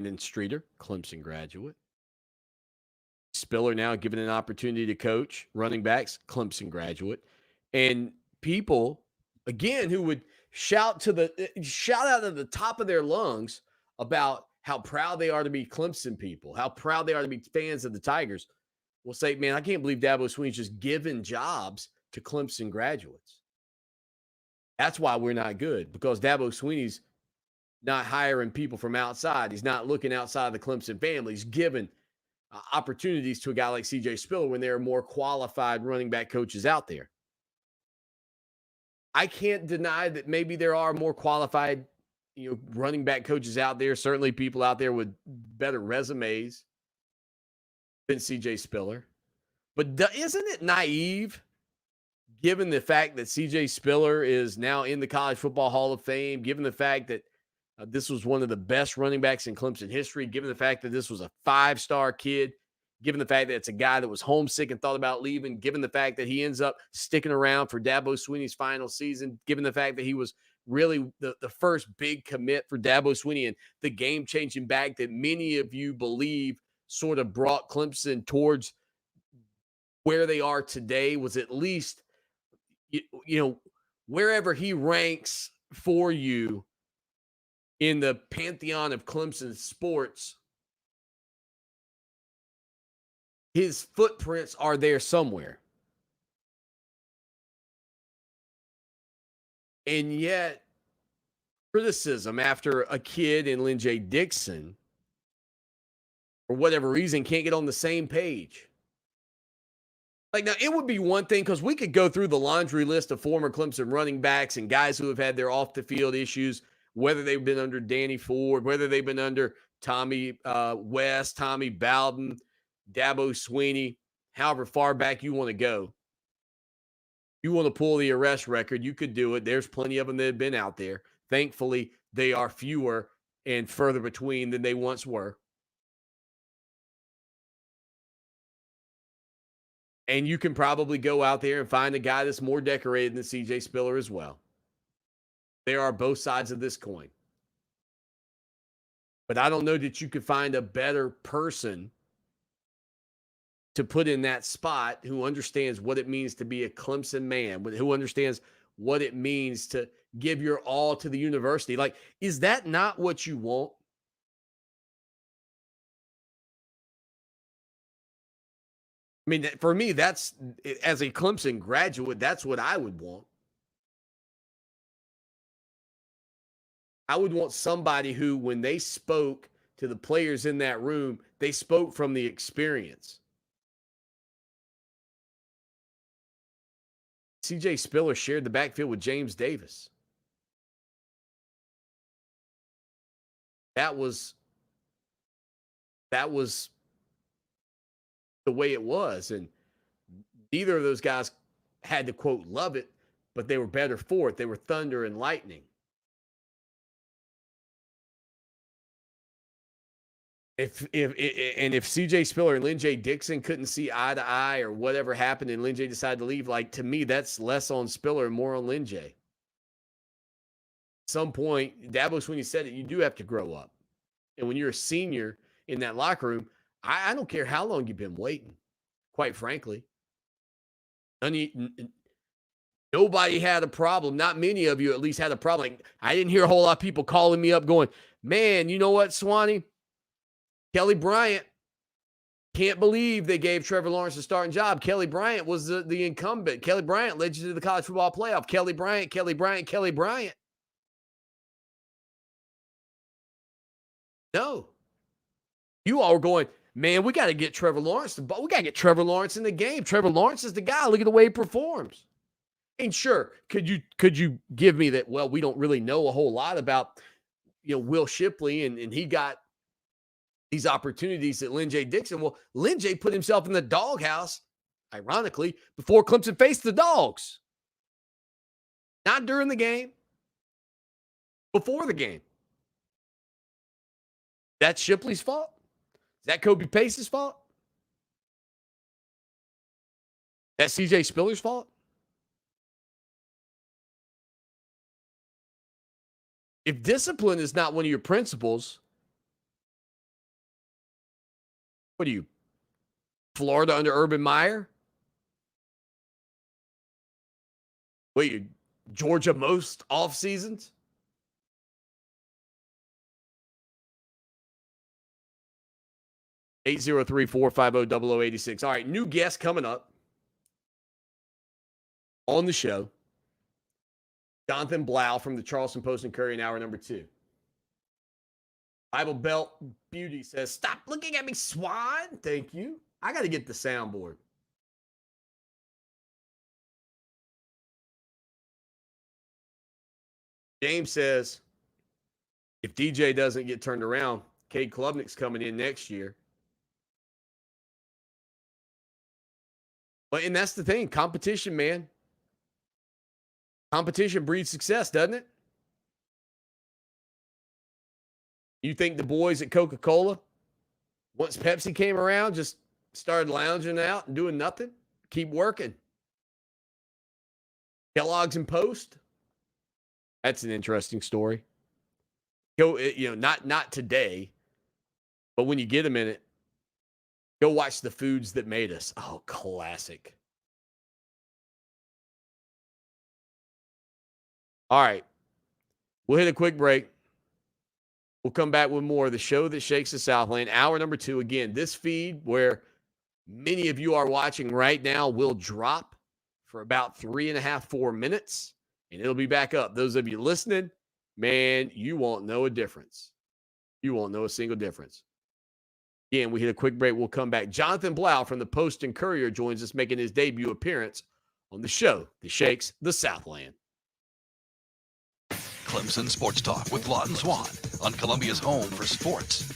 And then Streeter, Clemson graduate. Spiller now given an opportunity to coach running backs, Clemson graduate. And people, again, who would shout out at the top of their lungs about how proud they are to be Clemson people, how proud they are to be fans of the Tigers, will say, man, I can't believe Dabo Swinney's just giving jobs to Clemson graduates. That's why we're not good, because Dabo Swinney's not hiring people from outside. He's not looking outside the Clemson family. He's giving opportunities to a guy like CJ Spiller when there are more qualified running back coaches out there. I can't deny that maybe there are more qualified, running back coaches out there. Certainly people out there with better resumes than CJ Spiller. But isn't it naive, given the fact that CJ Spiller is now in the College Football Hall of Fame, given the fact that this was one of the best running backs in Clemson history, given the fact that this was a 5-star kid, given the fact that it's a guy that was homesick and thought about leaving, given the fact that he ends up sticking around for Dabo Swinney's final season, given the fact that he was really the first big commit for Dabo Swinney and the game-changing back that many of you believe sort of brought Clemson towards where they are today, was at least, wherever he ranks for you in the pantheon of Clemson sports, his footprints are there somewhere. And yet, criticism after a kid in Lynn J. Dixon, for whatever reason, can't get on the same page. Like, now, it would be one thing, because we could go through the laundry list of former Clemson running backs and guys who have had their off-the-field issues, whether they've been under Danny Ford, whether they've been under Tommy West, Tommy Bowden, Dabo Swinney, however far back you want to go. You want to pull the arrest record, you could do it. There's plenty of them that have been out there. Thankfully, they are fewer and further between than they once were. And you can probably go out there and find a guy that's more decorated than CJ Spiller as well. There are both sides of this coin. But I don't know that you could find a better person to put in that spot who understands what it means to be a Clemson man, who understands what it means to give your all to the university. Like, is that not what you want? I mean, for me, that's, as a Clemson graduate, that's what I would want. I would want somebody who, when they spoke to the players in that room, they spoke from the experience. CJ Spiller shared the backfield with James Davis. That was the way it was. And neither of those guys had to, quote, love it, but they were better for it. They were thunder and lightning. If CJ Spiller and Lynn J. Dixon couldn't see eye to eye, or whatever happened and Lynn J. decided to leave, like, to me, that's less on Spiller and more on Lynn J. At some point, Dabo Swinney said it, you do have to grow up. And when you're a senior in that locker room, I don't care how long you've been waiting, quite frankly. Nobody had a problem. Not many of you at least had a problem. Like, I didn't hear a whole lot of people calling me up going, man, you know what, Swanee? Kelly Bryant, can't believe they gave Trevor Lawrence a starting job. Kelly Bryant was the incumbent. Kelly Bryant led you to the college football playoff. Kelly Bryant, Kelly Bryant, Kelly Bryant. No. You all were going, man, we got to get Trevor Lawrence. We got to get Trevor Lawrence in the game. Trevor Lawrence is the guy. Look at the way he performs. And sure, could you give me that, well, we don't really know a whole lot about, Will Shipley, and he got these opportunities at Lynn J. Dixon. Well, Lynn J. put himself in the doghouse, ironically, before Clemson faced the Dogs. Not during the game, before the game. That's Shipley's fault? Is that Kobe Pace's fault? That's CJ Spiller's fault? If discipline is not one of your principles, What are you, Florida under Urban Meyer? What are you, Georgia most off seasons? Eight zero 0086. All right, new guest coming up on the show. Jonathan Blau from the Charleston Post and Courier in hour number 2. Bible Belt Beauty says, "Stop looking at me, Swan." Thank you. I got to get the soundboard. James says, if DJ doesn't get turned around, Cade Klubnik's coming in next year. But and that's the thing, competition, man. Competition breeds success, doesn't it? You think the boys at Coca-Cola, once Pepsi came around, just started lounging out and doing nothing? Keep working. Kellogg's and Post. That's an interesting story. Go, not today, but when you get a minute, go watch The Foods That Made Us. Oh, classic. All right. We'll hit a quick break. We'll come back with more of the show that shakes the Southland. Hour number 2. Again, this feed where many of you are watching right now will drop for about 3.5, 4 minutes, and it'll be back up. Those of you listening, man, you won't know a difference. You won't know a single difference. Again, we hit a quick break. We'll come back. Jonathan Blau from the Post and Courier joins us, making his debut appearance on the show that shakes the Southland. Clemson Sports Talk with Lawton Swan on Columbia's home for sports.